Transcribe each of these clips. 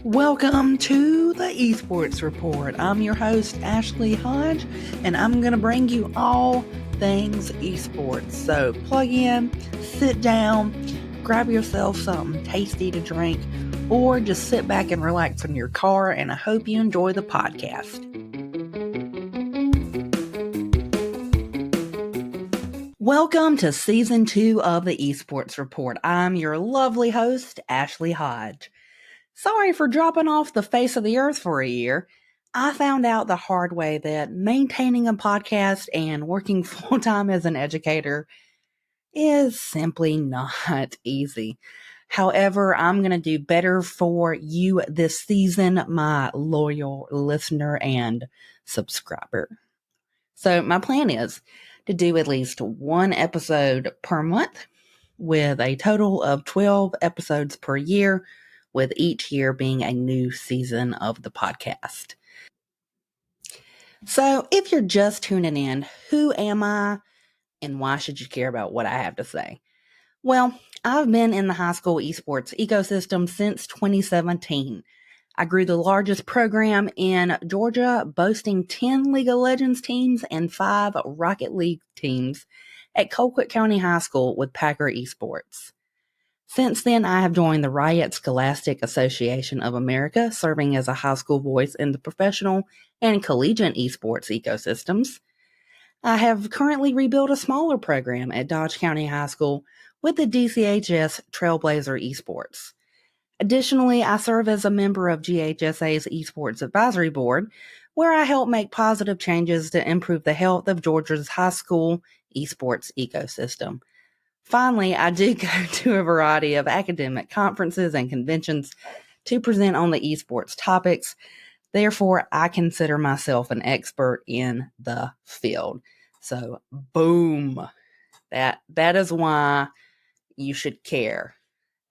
Welcome to the Esports Report. I'm your host, Ashley Hodge, and I'm going to bring you all things esports. So plug in, sit down, grab yourself something tasty to drink, or just sit back and relax in your car, and I hope you enjoy the podcast. Welcome to Season 2 of the Esports Report. I'm your lovely host, Ashley Hodge. Sorry for dropping off the face of the earth for a year. I found out the hard way that maintaining a podcast and working full-time as an educator is simply not easy. However, I'm going to do better for you this season, my loyal listener and subscriber. So my plan is to do at least one episode per month, with a total of 12 episodes per year, with each year being a new season of the podcast. So if you're just tuning in, who am I and why should you care about what I have to say? Well, I've been in the high school esports ecosystem since 2017. I grew the largest program in Georgia, boasting 10 League of Legends teams and 5 Rocket League teams at Colquitt County High School with Packer Esports. Since then, I have joined the Riot Scholastic Association of America, serving as a high school voice in the professional and collegiate esports ecosystems. I have currently rebuilt a smaller program at Dodge County High School with the DCHS Trailblazer Esports. Additionally, I serve as a member of GHSA's Esports Advisory Board, where I help make positive changes to improve the health of Georgia's high school esports ecosystem. Finally, I do go to a variety of academic conferences and conventions to present on the esports topics. Therefore, I consider myself an expert in the field. So, boom. That is why you should care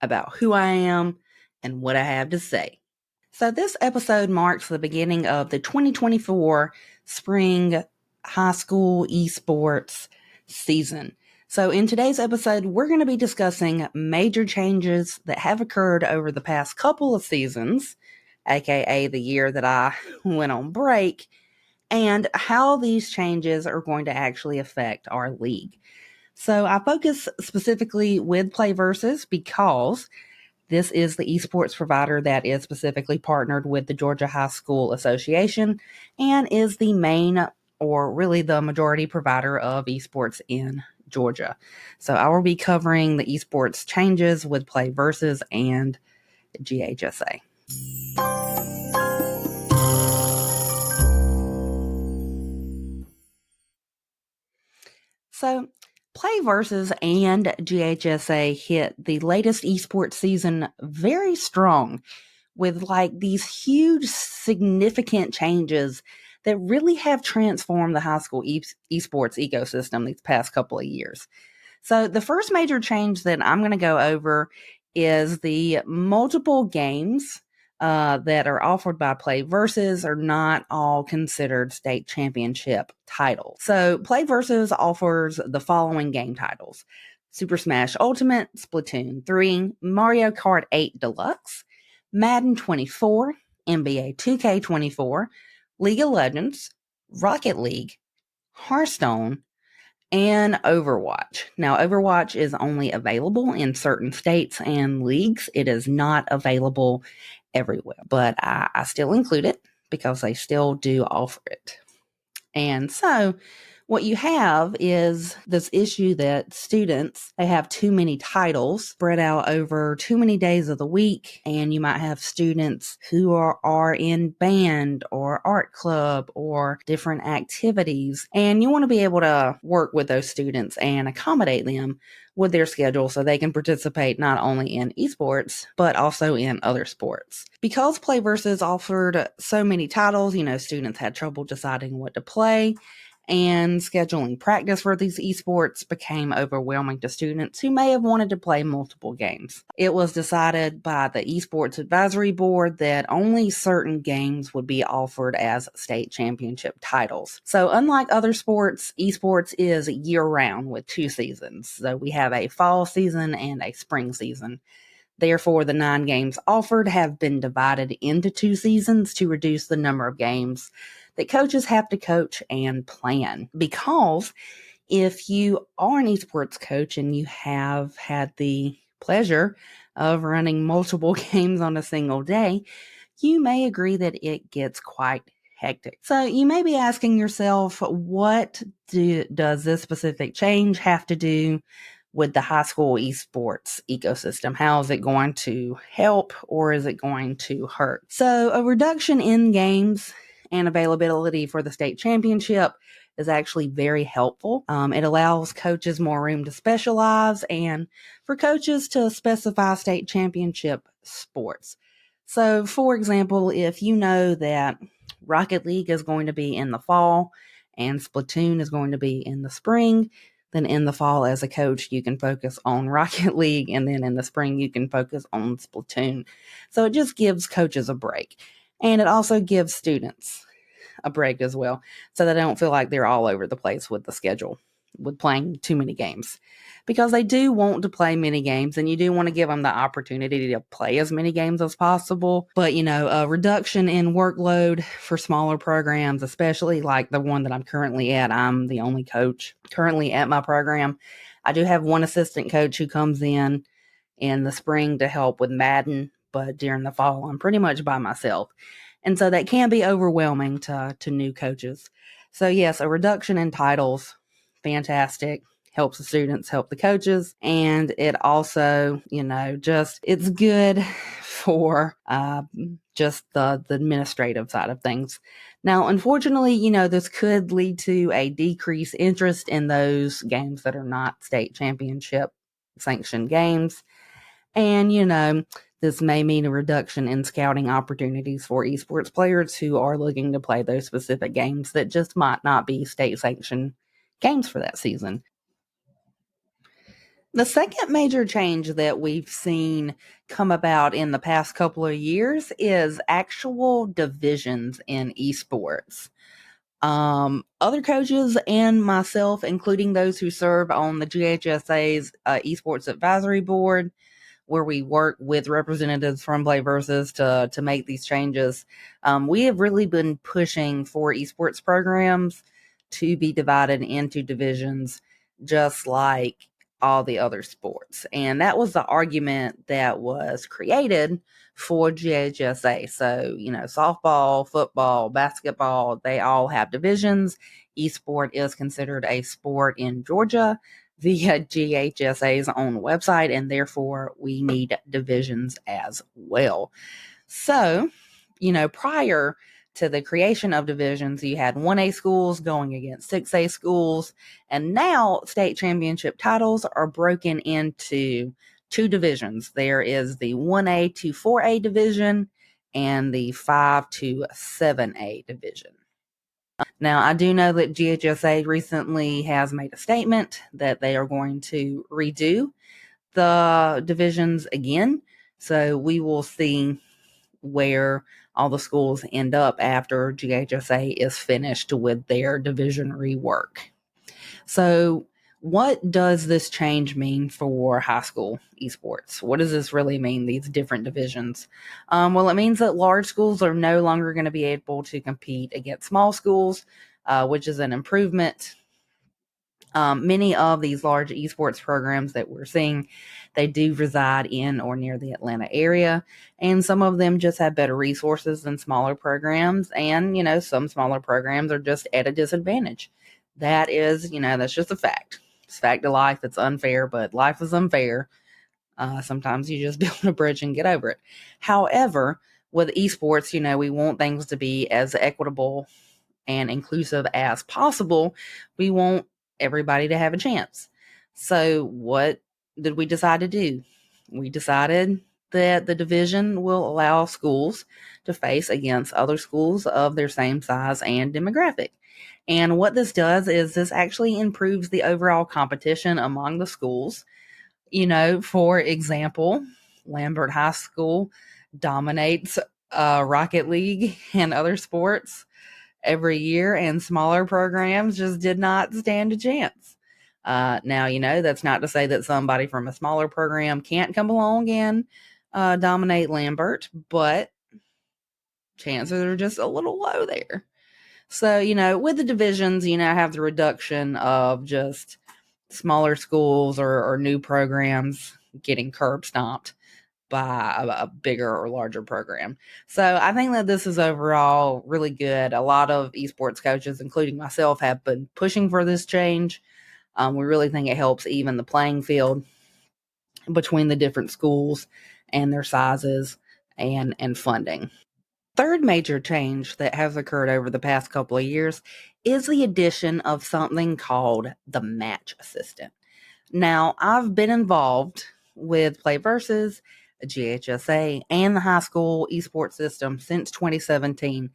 about who I am and what I have to say. So this episode marks the beginning of the 2024 spring high school esports season. So in today's episode, we're going to be discussing major changes that have occurred over the past couple of seasons, aka the year that I went on break, and how these changes are going to actually affect our league. So I focus specifically with PlayVS because this is the esports provider that is specifically partnered with the Georgia High School Association and is the main, or really the majority provider of esports in Georgia. So I will be covering the esports changes with PlayVS and GHSA. So PlayVS and GHSA hit the latest esports season very strong, with like these huge significant changes that really have transformed the high school esports ecosystem these past couple of years. So the first major change that I'm going to go over is the multiple games that are offered by PlayVS are not all considered state championship titles. So PlayVS offers the following game titles: Super Smash Ultimate, Splatoon 3, Mario Kart 8 Deluxe, Madden 24, NBA 2K24, League of Legends, Rocket League, Hearthstone, and Overwatch. Now, Overwatch is only available in certain states and leagues. It is not available everywhere, but I still include it because they still do offer it. And so what you have is this issue that students, they have too many titles spread out over too many days of the week. And you might have students who are in band or art club or different activities. And you want to be able to work with those students and accommodate them with their schedule so they can participate not only in esports, but also in other sports. Because PlayVS offered so many titles, students had trouble deciding what to play. and scheduling practice for these esports became overwhelming to students who may have wanted to play multiple games. It was decided by the Esports Advisory Board that only certain games would be offered as state championship titles. So unlike other sports, esports is year-round with 2 seasons. So we have a fall season and a spring season. Therefore, the 9 games offered have been divided into 2 seasons to reduce the number of games that coaches have to coach and plan. Because if you are an esports coach and you have had the pleasure of running multiple games on a single day, you may agree that it gets quite hectic. So you may be asking yourself, what does this specific change have to do with the high school esports ecosystem? How is it going to help, or is it going to hurt? So a reduction in games and availability for the state championship is actually very helpful. It allows coaches more room to specialize and for coaches to specify state championship sports. So, for example, if you know that Rocket League is going to be in the fall and Splatoon is going to be in the spring, then in the fall, as a coach, you can focus on Rocket League, and then in the spring, you can focus on Splatoon. So it just gives coaches a break. And it also gives students a break as well, so they don't feel like they're all over the place with the schedule, with playing too many games. Because they do want to play many games, and you do want to give them the opportunity to play as many games as possible. But, a reduction in workload for smaller programs, especially like the one that I'm currently at. I'm the only coach currently at my program. I do have one assistant coach who comes in the spring to help with Madden, but during the fall, I'm pretty much by myself. And so that can be overwhelming to new coaches. So yes, a reduction in titles, fantastic. Helps the students, help the coaches. And it also, it's good for just the administrative side of things. Now, unfortunately, this could lead to a decreased interest in those games that are not state championship sanctioned games. And, this may mean a reduction in scouting opportunities for esports players who are looking to play those specific games that just might not be state sanctioned games for that season. The second major change that we've seen come about in the past couple of years is actual divisions in esports. Other coaches and myself, including those who serve on the GHSA's Esports Advisory Board, where we work with representatives from Play Versus to make these changes. We have really been pushing for esports programs to be divided into divisions, just like all the other sports. And that was the argument that was created for GHSA. So, softball, football, basketball, they all have divisions. Esport is considered a sport in Georgia via GHSA's own website, and therefore we need divisions as well. So, prior to the creation of divisions, you had 1A schools going against 6A schools, and now state championship titles are broken into 2 divisions. There is the 1A to 4A division and the 5 to 7A division. Now, I do know that GHSA recently has made a statement that they are going to redo the divisions again. So we will see where all the schools end up after GHSA is finished with their division rework. So, what does this change mean for high school esports? What does this really mean, these different divisions? Well, it means that large schools are no longer going to be able to compete against small schools, which is an improvement. Many of these large esports programs that we're seeing, they do reside in or near the Atlanta area, and some of them just have better resources than smaller programs. And, some smaller programs are just at a disadvantage. That is, that's just a fact. It's a fact of life. It's unfair, but life is unfair. Sometimes you just build a bridge and get over it. However, with esports, we want things to be as equitable and inclusive as possible. We want everybody to have a chance. So what did we decide to do? We decided that the division will allow schools to face against other schools of their same size and demographic. And what this does is this actually improves the overall competition among the schools. For example, Lambert High School dominates Rocket League and other sports every year, and smaller programs just did not stand a chance. Now, that's not to say that somebody from a smaller program can't come along and dominate Lambert, but chances are just a little low there. So, with the divisions, have the reduction of just smaller schools or new programs getting curb stomped by a bigger or larger program. So I think that this is overall really good. A lot of esports coaches, including myself, have been pushing for this change. We really think it helps even the playing field between the different schools and their sizes and funding. Third major change that has occurred over the past couple of years is the addition of something called the match assistant. Now, I've been involved with Play Versus, GHSA, and the high school esports system since 2017,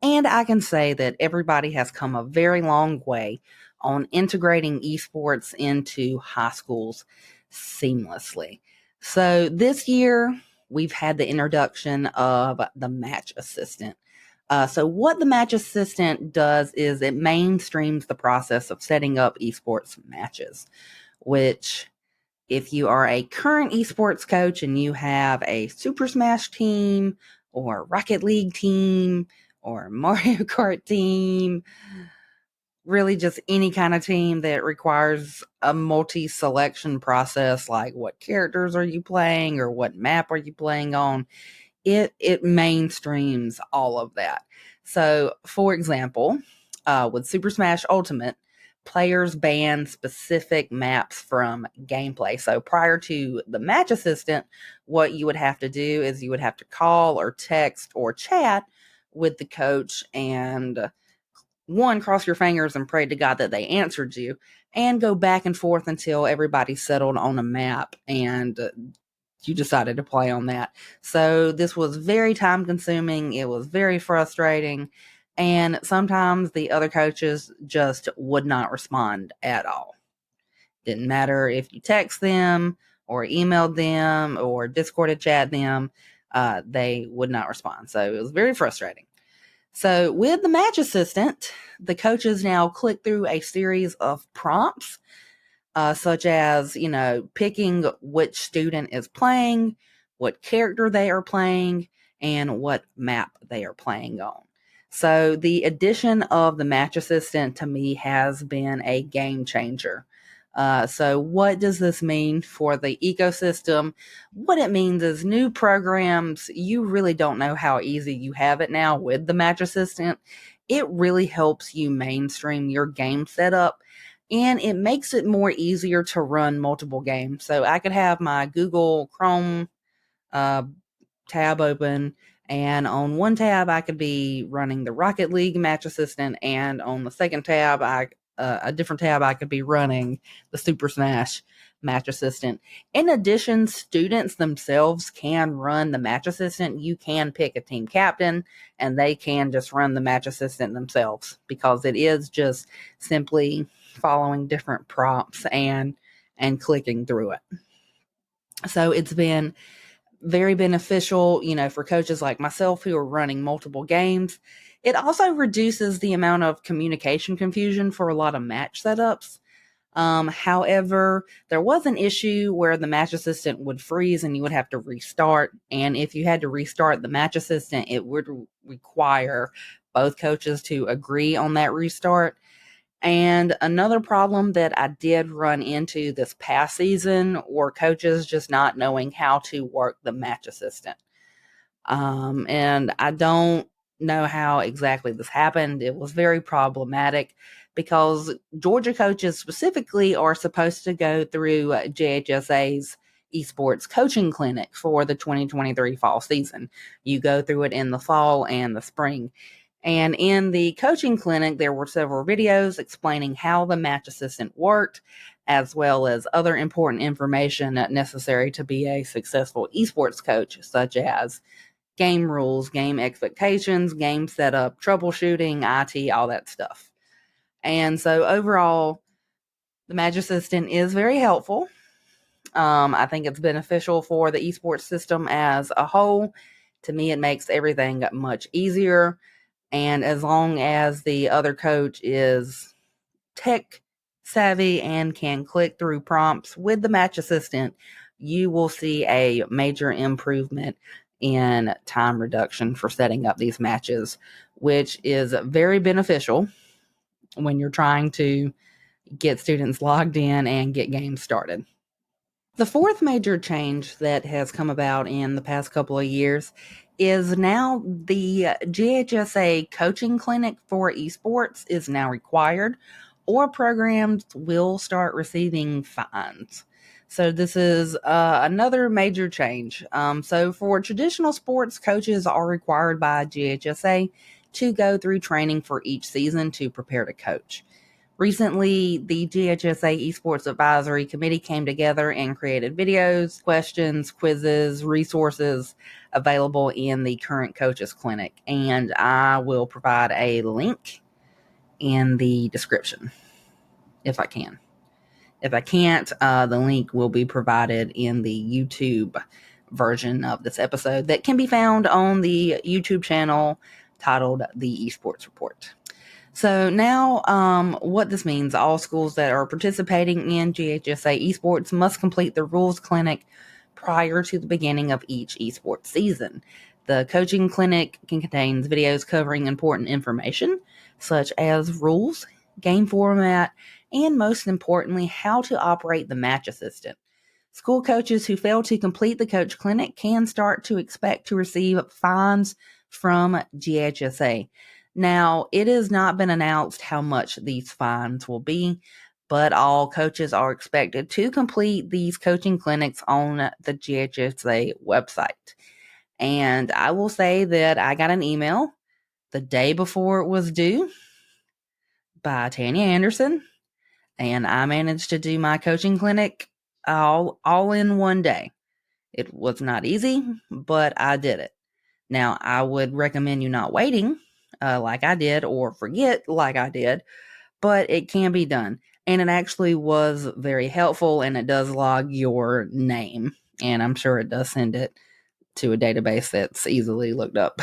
and I can say that everybody has come a very long way on integrating esports into high schools seamlessly. So this year, we've had the introduction of the match assistant. So what the match assistant does is it mainstreams the process of setting up esports matches, which if you are a current esports coach and you have a Super Smash team or Rocket League team or Mario Kart team, really just any kind of team that requires a multi-selection process, like what characters are you playing or what map are you playing on, it mainstreams all of that. So, for example, with Super Smash Ultimate, players ban specific maps from gameplay. So prior to the match assistant, what you would have to do is you would have to call or text or chat with the coach and one, cross your fingers and pray to God that they answered you, and go back and forth until everybody settled on a map and you decided to play on that. So this was very time consuming. It was very frustrating. And sometimes the other coaches just would not respond at all. Didn't matter if you text them or emailed them or Discorded chat them, they would not respond. So it was very frustrating. So with the match assistant, the coaches now click through a series of prompts, such as, picking which student is playing, what character they are playing, and what map they are playing on. So the addition of the match assistant to me has been a game changer. So what does this mean for the ecosystem? What it means is new programs, you really don't know how easy you have it now with the match assistant. It really helps you mainstream your game setup, and it makes it more easier to run multiple games. So I could have my Google Chrome uh, tab open, and on one tab I could be running the Rocket League match assistant, and on the second tab a different tab I could be running the Super Smash match assistant. In addition, students themselves can run the match assistant. You can pick a team captain and they can just run the match assistant themselves, because it is just simply following different prompts and clicking through it. So it's been very beneficial, for coaches like myself who are running multiple games. It also reduces the amount of communication confusion for a lot of match setups. However, there was an issue where the match assistant would freeze and you would have to restart. And if you had to restart the match assistant, it would require both coaches to agree on that restart. And another problem that I did run into this past season were coaches just not knowing how to work the match assistant. And I don't know how exactly this happened. It was very problematic because Georgia coaches specifically are supposed to go through JHSA's esports coaching clinic for the 2023 fall season. You go through it in the fall and the spring. And in the coaching clinic, there were several videos explaining how the match assistant worked, as well as other important information necessary to be a successful esports coach, such as game rules, game expectations, game setup, troubleshooting, IT, all that stuff. And so overall, the match assistant is very helpful. I think it's beneficial for the esports system as a whole. To me, it makes everything much easier. And as long as the other coach is tech savvy and can click through prompts with the match assistant, you will see a major improvement in time reduction for setting up these matches, which is very beneficial when you're trying to get students logged in and get games started. The fourth major change that has come about in the past couple of years is now the GHSA coaching clinic for esports is now required, or programs will start receiving fines. So this is another major change. So for traditional sports, coaches are required by GHSA to go through training for each season to prepare to coach. Recently, the GHSA Esports Advisory Committee came together and created videos, questions, quizzes, resources available in the current Coaches Clinic. And I will provide a link in the description if I can. If I can't, the link will be provided in the YouTube version of this episode that can be found on the YouTube channel titled The Esports Report. So now, what this means, all schools that are participating in GHSA Esports must complete the rules clinic prior to the beginning of each esports season. The coaching clinic contains videos covering important information, such as rules, game format, and most importantly, how to operate the match assistant. School coaches who fail to complete the coach clinic can start to expect to receive fines from GHSA. Now, it has not been announced how much these fines will be, but all coaches are expected to complete these coaching clinics on the GHSA website. And I will say that I got an email the day before it was due by Tanya Anderson, and I managed to do my coaching clinic all in one day. It was not easy, but I did it. Now, I would recommend you not waiting like I did or forget like I did, but it can be done. And it actually was very helpful, and it does log your name. And I'm sure it does send it to a database that's easily looked up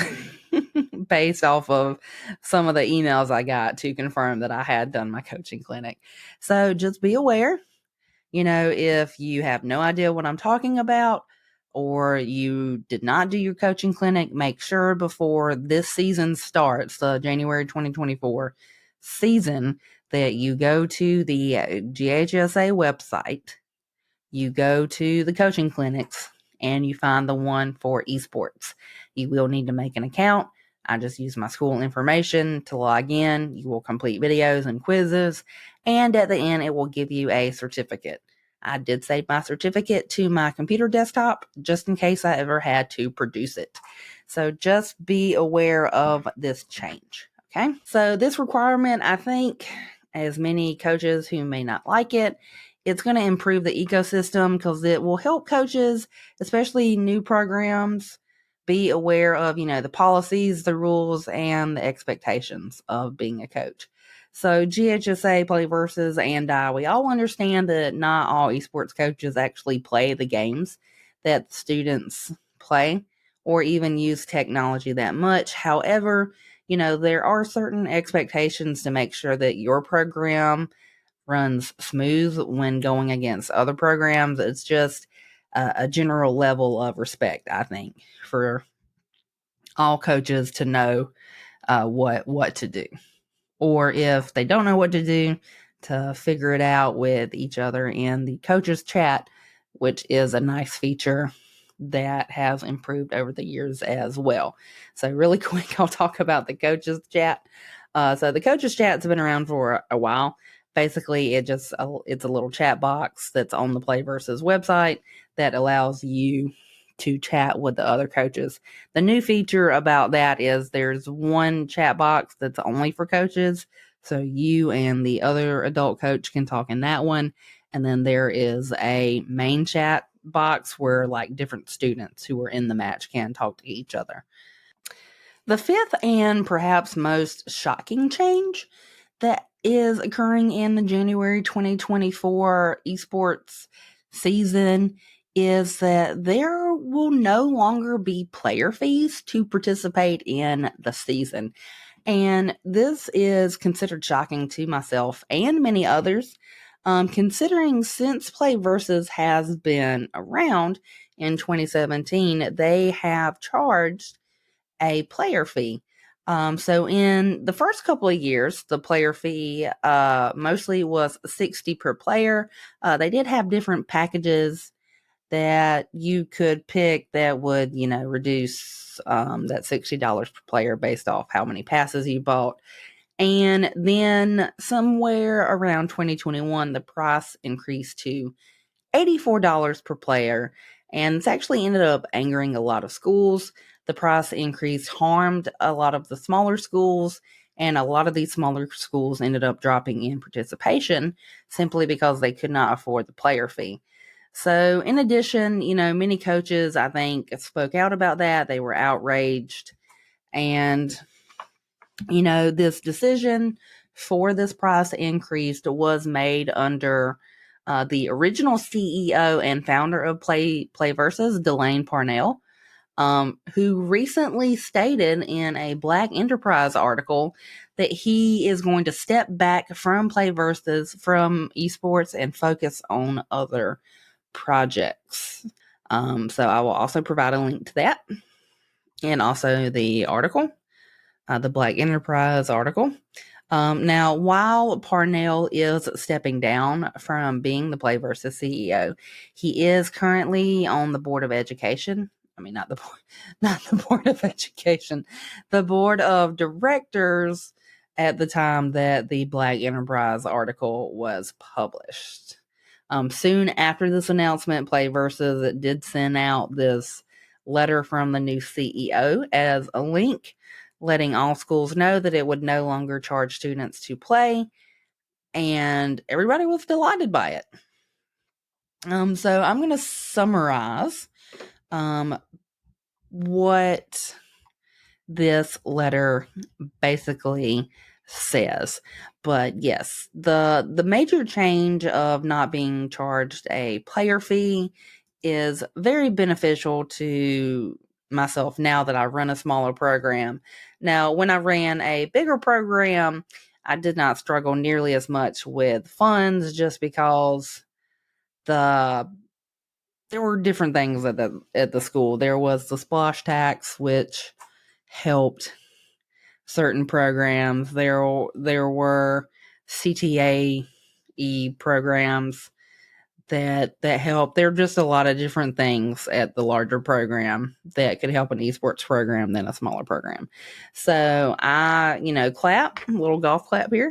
based off of some of the emails I got to confirm that I had done my coaching clinic. So just be aware, if you have no idea what I'm talking about, or you did not do your coaching clinic, make sure before this season starts, the January 2024 season, that you go to the GHSA website, you go to the coaching clinics, and you find the one for esports. You will need to make an account. I just use my school information to log in. You will complete videos and quizzes, and at the end, it will give you a certificate. I did save my certificate to my computer desktop just in case I ever had to produce it. So just be aware of this change. Okay. So this requirement, I think, as many coaches who may not like it, it's going to improve the ecosystem because it will help coaches, especially new programs, be aware of, the policies, the rules, and the expectations of being a coach. So GHSA, Playversus, and I, we all understand that not all esports coaches actually play the games that students play or even use technology that much. However, there are certain expectations to make sure that your program runs smooth when going against other programs. It's just a general level of respect, I think, for all coaches to know what to do, or if they don't know what to do, to figure it out with each other in the coaches chat, which is a nice feature that has improved over the years as well. So really quick, I'll talk about the coaches chat. So the coaches chat's been around for a while. Basically, it's a little chat box that's on the Playversus website that allows you to chat with the other coaches. The new feature about that is there's one chat box that's only for coaches. So you and the other adult coach can talk in that one. And then there is a main chat box where different students who are in the match can talk to each other. The fifth and perhaps most shocking change that is occurring in the January 2024 esports season is that there will no longer be player fees to participate in the season. And this is considered shocking to myself and many others, considering since Play Versus has been around in 2017, they have charged a player fee. So in the first couple of years, the player fee mostly was 60 per player. They did have different packages that you could pick that would, reduce that $60 per player based off how many passes you bought. And then somewhere around 2021, the price increased to $84 per player. And it's actually ended up angering a lot of schools. The price increase harmed a lot of the smaller schools, and a lot of these smaller schools ended up dropping in participation simply because they could not afford the player fee. So, in addition, many coaches, I think, spoke out about that. They were outraged. And, this decision for this price increase was made under the original CEO and founder of Play Versus, Delane Parnell, who recently stated in a Black Enterprise article that he is going to step back from Play Versus, from esports, and focus on other projects. So I will also provide a link to that, and also the article, the Black Enterprise article. Now, while Parnell is stepping down from being the Play Versus CEO, he is currently on the board of education. I mean, not the board of education, the board of directors at the time that the Black Enterprise article was published. Soon after this announcement, Play Versus did send out this letter from the new CEO as a link, letting all schools know that it would no longer charge students to play, and everybody was delighted by it. So I'm going to summarize what this letter basically says. But yes, the major change of not being charged a player fee is very beneficial to myself now that I run a smaller program. Now, when I ran a bigger program, I did not struggle nearly as much with funds just because there were different things at the school. There was the splash tax, which helped certain programs. There were CTAE programs that help. There are just a lot of different things at the larger program that could help an esports program than a smaller program. So I, clap, little golf clap here.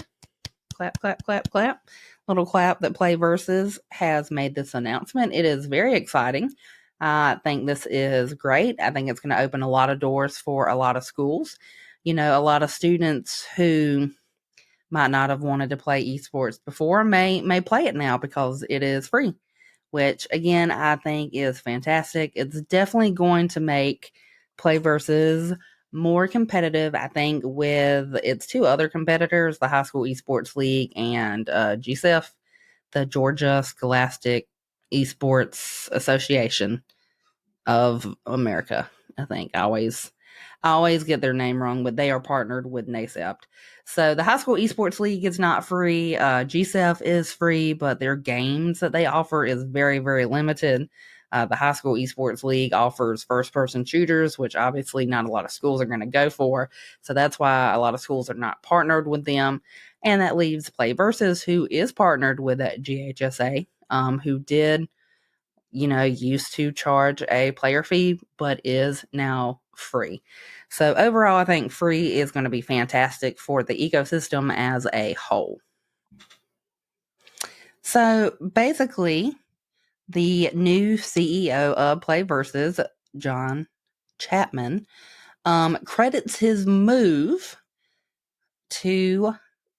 Clap, clap, clap, clap. Little clap that Play Versus has made this announcement. It is very exciting. I think this is great. I think it's going to open a lot of doors for a lot of schools. A lot of students who might not have wanted to play esports before may play it now because it is free, which again, I think is fantastic. It's definitely going to make Play Versus more competitive, I think, with its two other competitors, the High School Esports League and GSEF, the Georgia Scholastic Esports Association of America. I think I always get their name wrong, but they are partnered with NASEPT. So the High School Esports League is not free. GSEF is free, but their games that they offer is very, very limited. The High School Esports League offers first-person shooters, which obviously not a lot of schools are going to go for. So that's why a lot of schools are not partnered with them. And that leaves Play Versus, who is partnered with GHSA, who did used to charge a player fee, but is now free. So overall, I think free is going to be fantastic for the ecosystem as a whole. So basically, the new CEO of Play Versus, John Chapman, credits his move to,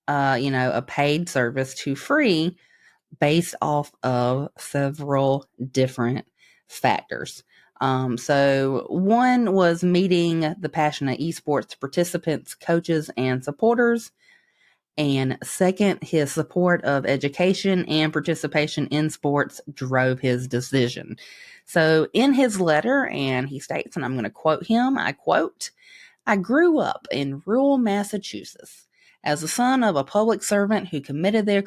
a paid service to free based off of several different factors. So one was meeting the passionate esports participants, coaches, and supporters. And second, his support of education and participation in sports drove his decision. So in his letter, and he states, and I'm going to quote him, I quote, "I grew up in rural Massachusetts as the son of a public servant who committed their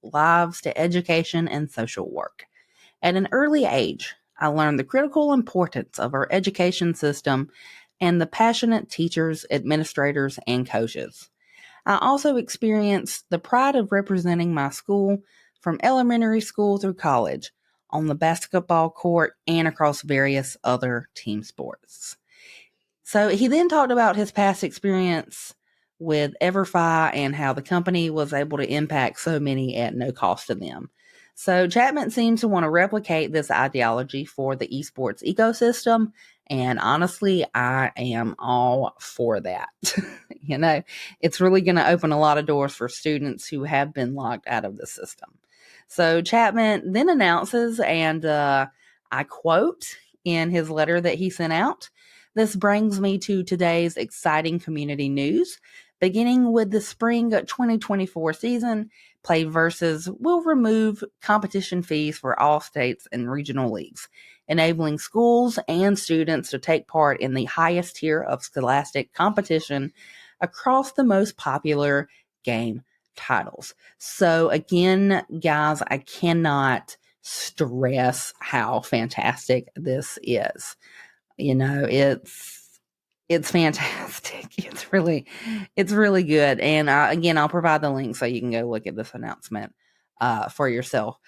lives to education and social work. At an early age, I learned the critical importance of our education system and the passionate teachers, administrators, and coaches. I also experienced the pride of representing my school from elementary school through college on the basketball court and across various other team sports." So he then talked about his past experience with EverFi and how the company was able to impact so many at no cost to them. So Chapman seems to want to replicate this ideology for the esports ecosystem. And honestly, I am all for that. It's really going to open a lot of doors for students who have been locked out of the system. So Chapman then announces, and I quote in his letter that he sent out, "This brings me to today's exciting community news. Beginning with the spring 2024 season, Play Versus will remove competition fees for all states and regional leagues, enabling schools and students to take part in the highest tier of scholastic competition across the most popular game titles." So again, guys, I cannot stress how fantastic this is. It's fantastic. It's really good. And again, I'll provide the link so you can go look at this announcement for yourself.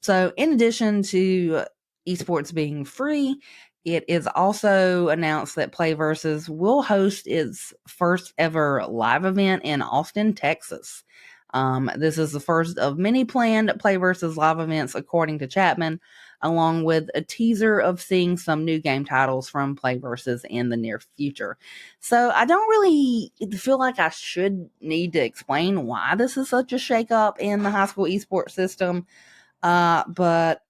So in addition to esports being free, it is also announced that Play Versus will host its first ever live event in Austin, Texas. This is the first of many planned Play Versus live events, according to Chapman, along with a teaser of seeing some new game titles from Play Versus in the near future. So I don't really feel like I should need to explain why this is such a shakeup in the high school esports system, but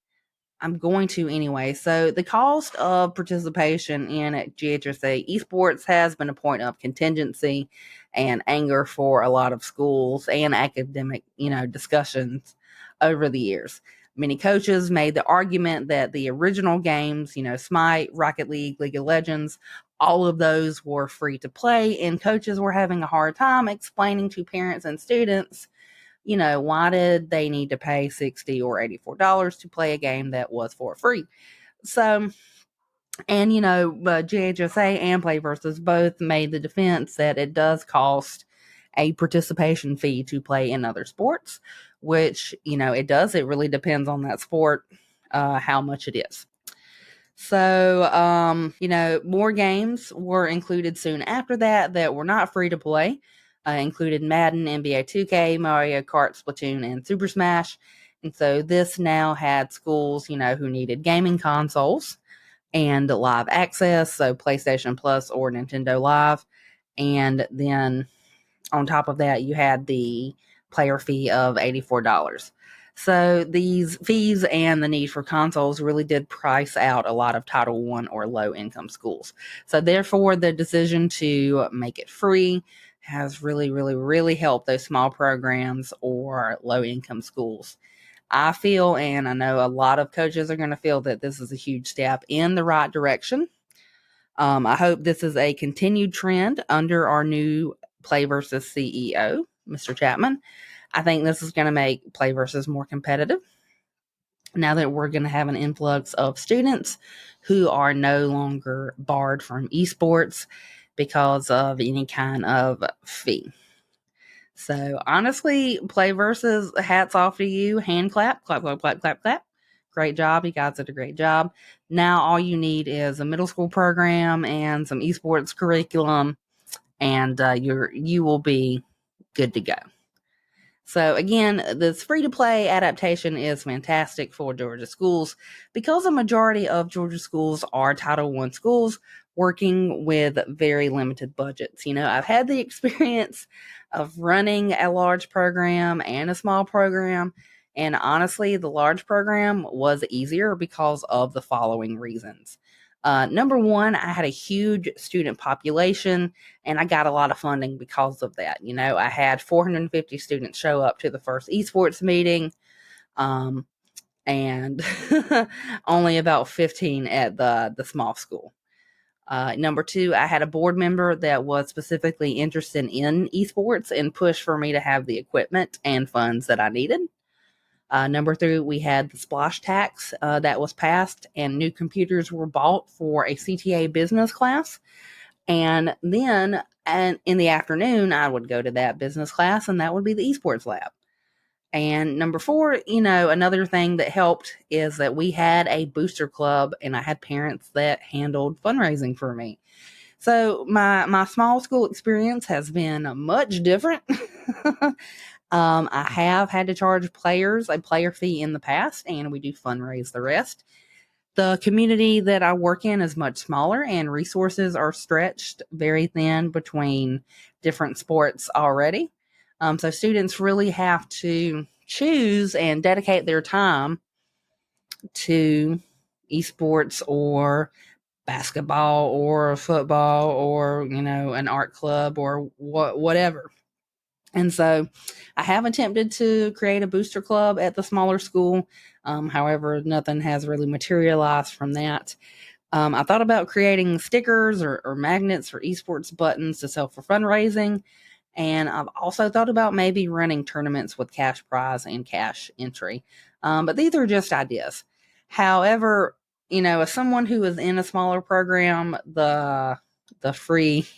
I'm going to anyway. So the cost of participation in GHSA esports has been a point of contingency and anger for a lot of schools and academic, discussions over the years. Many coaches made the argument that the original games, Smite, Rocket League, League of Legends, all of those were free to play, and coaches were having a hard time explaining to parents and students, why did they need to pay $60 or $84 to play a game that was for free? So, and GHSA and Play Versus both made the defense that it does cost a participation fee to play in other sports, which, it does. It really depends on that sport, how much it is. So, more games were included soon after that were not free to play. Included Madden, NBA 2K, Mario Kart, Splatoon, and Super Smash. And so this now had schools, who needed gaming consoles and live access, so PlayStation Plus or Nintendo Live. And then on top of that, you had the player fee of $84. So these fees and the need for consoles really did price out a lot of Title I or low income schools. So therefore, the decision to make it free has really, really, really helped those small programs or low income schools. I feel, and I know a lot of coaches are going to feel, that this is a huge step in the right direction. I hope this is a continued trend under our new Play Versus CEO, Mr. Chapman. I think this is going to make Play Versus more competitive now that we're going to have an influx of students who are no longer barred from esports because of any kind of fee. So honestly, Play Versus, hats off to you. Hand clap, clap, clap, clap, clap, clap. Great job. You guys did a great job. Now all you need is a middle school program and some esports curriculum, and you will be good to go. So again, this free-to-play adaptation is fantastic for Georgia schools because a majority of Georgia schools are Title I schools working with very limited budgets. I've had the experience of running a large program and a small program, and honestly, the large program was easier because of the following reasons. Number one, I had a huge student population, and I got a lot of funding because of that. I had 450 students show up to the first esports meeting, and only about 15 at the small school. Number two, I had a board member that was specifically interested in esports and pushed for me to have the equipment and funds that I needed. Number three, we had the splash tax that was passed, and new computers were bought for a CTA business class. And then in the afternoon, I would go to that business class, and that would be the esports lab. And number four, another thing that helped is that we had a booster club, and I had parents that handled fundraising for me. So my small school experience has been much different. I have had to charge players a player fee in the past, and we do fundraise the rest. The community that I work in is much smaller, and resources are stretched very thin between different sports already. So students really have to choose and dedicate their time to esports or basketball or football or, an art club or whatever. And so I have attempted to create a booster club at the smaller school. However, nothing has really materialized from that. I thought about creating stickers or magnets for esports buttons to sell for fundraising. And I've also thought about maybe running tournaments with cash prize and cash entry. But these are just ideas. However, as someone who is in a smaller program, the free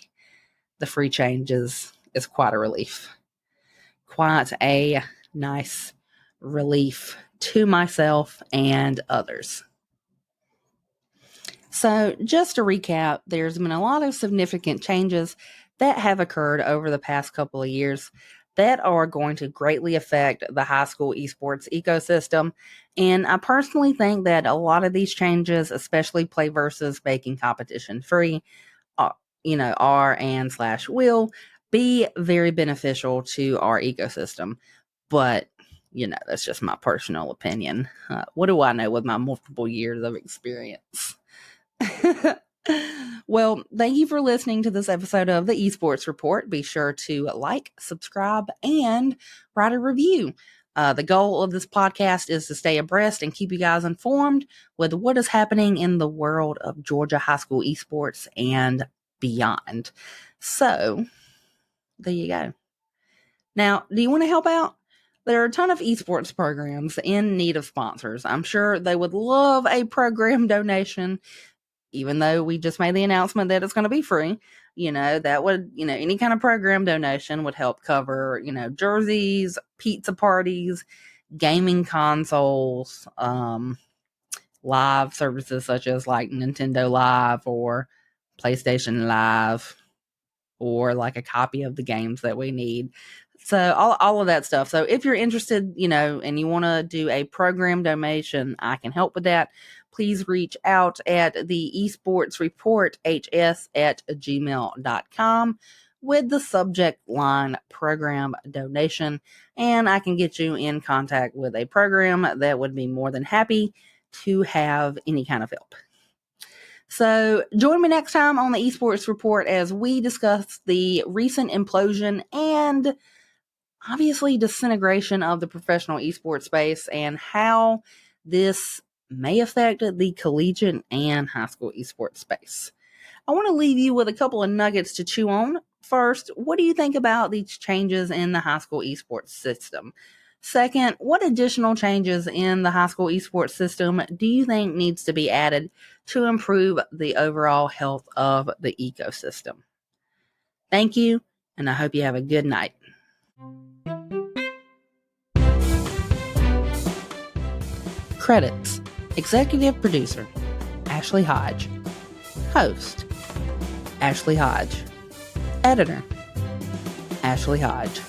changes is quite a relief. Quite a nice relief to myself and others. So just to recap, there's been a lot of significant changes that have occurred over the past couple of years that are going to greatly affect the high school esports ecosystem. And I personally think that a lot of these changes, especially play versus making competition free, are and / will be very beneficial to our ecosystem. But, that's just my personal opinion. What do I know with my multiple years of experience? Well, thank you for listening to this episode of the Esports Report. Be sure to like, subscribe, and write a review. The goal of this podcast is to stay abreast and keep you guys informed with what is happening in the world of Georgia high school esports and beyond. So, there you go. Now, do you want to help out? There are a ton of esports programs in need of sponsors. I'm sure they would love a program donation, even though we just made the announcement that it's going to be free. That would, any kind of program donation would help cover, jerseys, pizza parties, gaming consoles, live services such as like Nintendo Live or PlayStation Live, or like a copy of the games that we need. So all of that stuff. So if you're interested, and you want to do a program donation, I can help with that. Please reach out at the esports report hs@gmail.com with the subject line program donation, and I can get you in contact with a program that would be more than happy to have any kind of help. So join me next time on the Esports Report as we discuss the recent implosion and obviously disintegration of the professional esports space and how this may affect the collegiate and high school esports space. I want to leave you with a couple of nuggets to chew on. First, what do you think about these changes in the high school esports system? Second, what additional changes in the high school esports system do you think needs to be added to improve the overall health of the ecosystem? Thank you, and I hope you have a good night. Credits: Executive Producer, Ashley Hodge. Host, Ashley Hodge. Editor, Ashley Hodge.